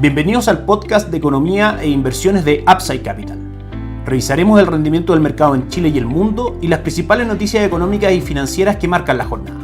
Bienvenidos al podcast de economía e inversiones de Upside Capital. Revisaremos el rendimiento del mercado en Chile y el mundo y las principales noticias económicas y financieras que marcan la jornada.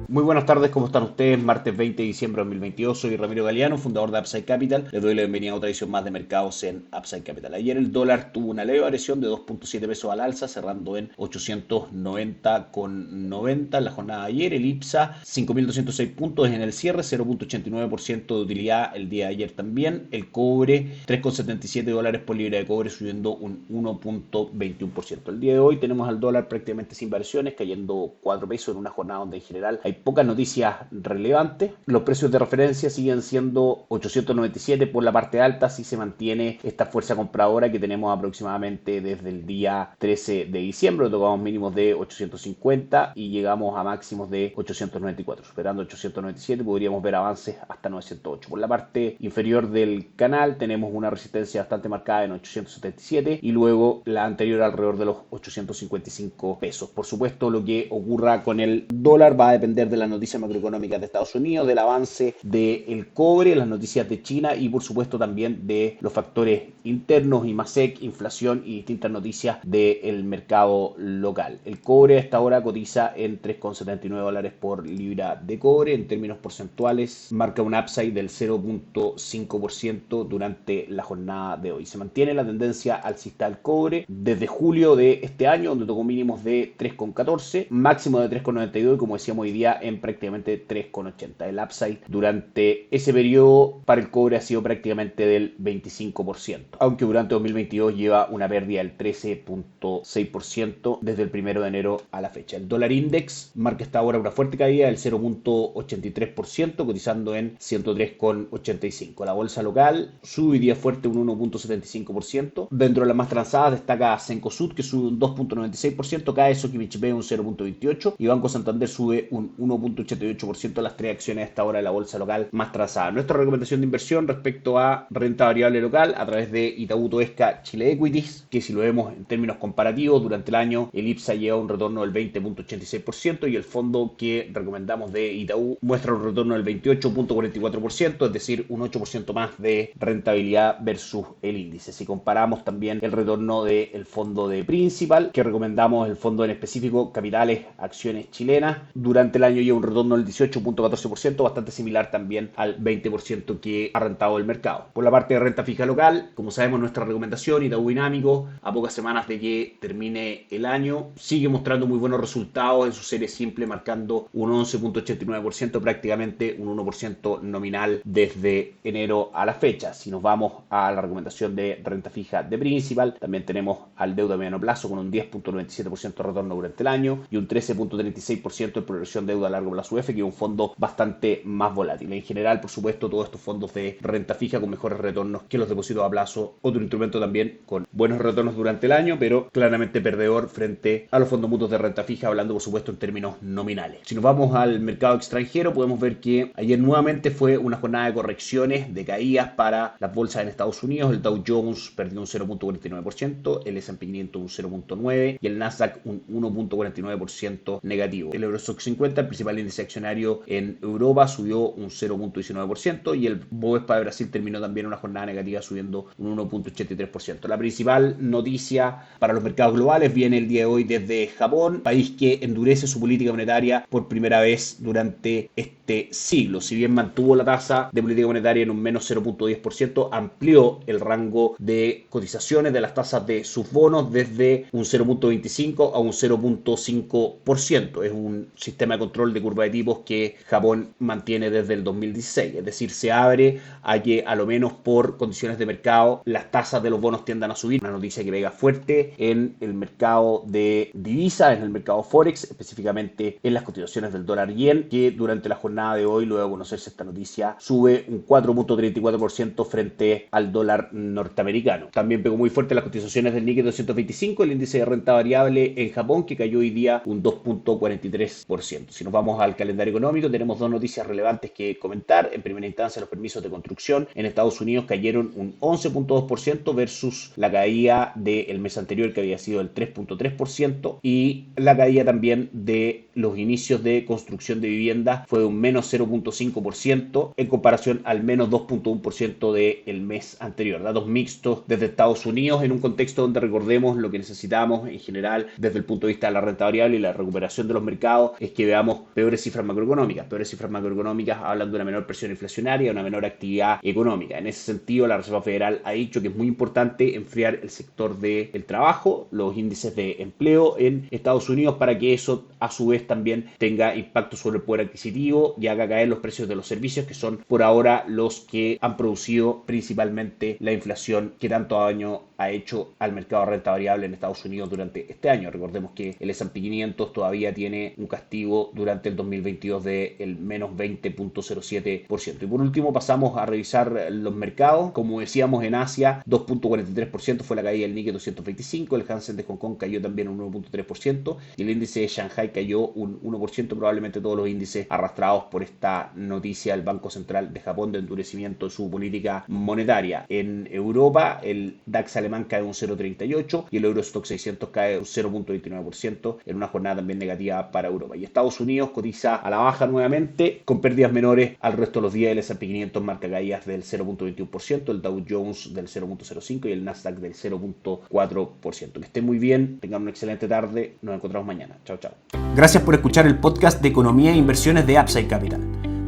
Muy buenas tardes, ¿cómo están ustedes? Martes 20 de diciembre de 2022, soy Ramiro Galeano, fundador de Upside Capital. Les doy la bienvenida a otra edición más de mercados en Upside Capital. Ayer el dólar tuvo una leve variación de 2.7 pesos al alza, cerrando en 890,90 en la jornada de ayer. El IPSA, 5.206 puntos en el cierre, 0.89% de utilidad el día de ayer también. El cobre, $3.77 por libra de cobre, subiendo un 1.21%. El día de hoy tenemos al dólar prácticamente sin variaciones, cayendo 4 pesos en una jornada donde en general hay pocas noticias relevantes. Los precios de referencia siguen siendo 897 por la parte alta, si se mantiene esta fuerza compradora que tenemos aproximadamente desde el día 13 de diciembre. Tocamos mínimos de 850 y llegamos a máximos de 894. Superando 897 podríamos ver avances hasta 908. Por la parte inferior del canal tenemos una resistencia bastante marcada en 877 y luego la anterior alrededor de los 855 pesos. Por supuesto, lo que ocurra con el dólar va a depender de las noticias macroeconómicas de Estados Unidos, del avance del cobre, las noticias de China y por supuesto también de los factores internos, IMASEC, inflación y distintas noticias del mercado local. El cobre a esta hora cotiza en $3.79 por libra de cobre. En términos porcentuales marca un upside del 0.5% durante la jornada de hoy. Se mantiene la tendencia alcista del cobre desde julio de este año, donde tocó mínimos de 3.14, máximo de 3.92 y como decíamos hoy día en prácticamente 3.80. El upside durante ese periodo para el cobre ha sido prácticamente del 25%, aunque durante 2022 lleva una pérdida del 13.6% desde el 1 de enero a la fecha. El dólar index marca esta hora una fuerte caída del 0.83%, cotizando en 103,85. La bolsa local sube hoy día fuerte un 1.75%. Dentro de las más transadas destaca Cencosud, que sube un 2.96%, cae Sokimich B un 0.28% y Banco Santander sube un 1.88%, las tres acciones a esta hora de la bolsa local más trazada. Nuestra recomendación de inversión respecto a renta variable local a través de Itaú Toesca Chile Equities, que si lo vemos en términos comparativos durante el año el IPSA lleva un retorno del 20.86% y el fondo que recomendamos de Itaú muestra un retorno del 28.44%, es decir, un 8% más de rentabilidad versus el índice. Si comparamos también el retorno del fondo de Principal, que recomendamos el fondo en específico Capitales Acciones Chilenas, durante el año lleva un retorno del 18.14%, bastante similar también al 20% que ha rentado el mercado. Por la parte de renta fija local, como sabemos, nuestra recomendación Itaú Dinámico, a pocas semanas de que termine el año, sigue mostrando muy buenos resultados en su serie simple, marcando un 11.89%, prácticamente un 1% nominal desde enero a la fecha. Si nos vamos a la recomendación de renta fija de Principal, también tenemos al deuda a mediano plazo con un 10.97% de retorno durante el año y un 13.36% de progresión deuda a largo plazo UF, que es un fondo bastante más volátil. En general, por supuesto, todos estos fondos de renta fija con mejores retornos que los depósitos a plazo, otro instrumento también con buenos retornos durante el año, pero claramente perdedor frente a los fondos mutuos de renta fija, hablando por supuesto en términos nominales. Si nos vamos al mercado extranjero, podemos ver que ayer nuevamente fue una jornada de correcciones, de caídas para las bolsas en Estados Unidos. El Dow Jones perdió un 0.49%, el S&P 500 un 0.9% y el Nasdaq un 1.49% negativo. El Eurostoxx 50, el principal índice accionario en Europa, subió un 0.19% y el Bovespa de Brasil terminó también una jornada negativa subiendo un 1.83%. La principal noticia para los mercados globales viene el día de hoy desde Japón, país que endurece su política monetaria por primera vez durante este siglo. Si bien mantuvo la tasa de política monetaria en un menos 0.10%, amplió el rango de cotizaciones de las tasas de sus bonos desde un 0.25 a un 0.5%. Es un sistema de control de curva de tipos que Japón mantiene desde el 2016, es decir, se abre a que a lo menos por condiciones de mercado las tasas de los bonos tiendan a subir. Una noticia que pega fuerte en el mercado de divisas, en el mercado Forex, específicamente en las cotizaciones del dólar yen, que durante la jornada de hoy, luego de conocerse esta noticia, sube un 4.34% frente al dólar norteamericano. También pegó muy fuerte las cotizaciones del Nikkei 225, el índice de renta variable en Japón, que cayó hoy día un 2.43%. Si nos vamos al calendario económico, tenemos dos noticias relevantes que comentar. En primera instancia, los permisos de construcción en Estados Unidos cayeron un 11.2% versus la caída del mes anterior, que había sido el 3.3%, y la caída también de los inicios de construcción de vivienda fue un menos 0.5% en comparación al menos 2.1% del mes anterior. Datos mixtos desde Estados Unidos en un contexto donde recordemos lo que necesitamos en general desde el punto de vista de la renta variable y la recuperación de los mercados es que veamos peores cifras macroeconómicas. Peores cifras macroeconómicas hablan de una menor presión inflacionaria, una menor actividad económica. En ese sentido, la Reserva Federal ha dicho que es muy importante enfriar el sector del trabajo, los índices de empleo en Estados Unidos, para que eso a su vez también tenga impacto sobre el poder adquisitivo y haga caer los precios de los servicios, que son por ahora los que han producido principalmente la inflación que tanto daño ha hecho al mercado de renta variable en Estados Unidos durante este año. Recordemos que el S&P 500 todavía tiene un castigo durante el 2022 del menos 20.07%. Y por último pasamos a revisar los mercados. Como decíamos, en Asia 2.43% fue la caída del Nikkei 225, el Hansen de Hong Kong cayó también un 1.3% y el índice de Shanghai cayó un 1%, probablemente todos los índices arrastrados por esta noticia del Banco Central de Japón de endurecimiento de su política monetaria. En Europa el DAX alemán cae un 0.38 y el Eurostock 600 cae un 0.29% en una jornada también negativa para Europa. Y Estados Unidos cotiza a la baja nuevamente con pérdidas menores al resto de los días. El S&P 500 marca caídas del 0.21%, el Dow Jones del 0.05% y el Nasdaq del 0.4%. Que estén muy bien, tengan una excelente tarde, nos encontramos mañana. Chao, chao. Gracias por escuchar el podcast de Economía e Inversiones de Upside Capital.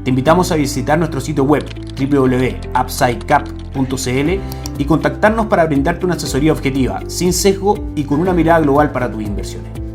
Te invitamos a visitar nuestro sitio web www.upsidecap.cl y contactarnos para brindarte una asesoría objetiva, sin sesgo y con una mirada global para tus inversiones.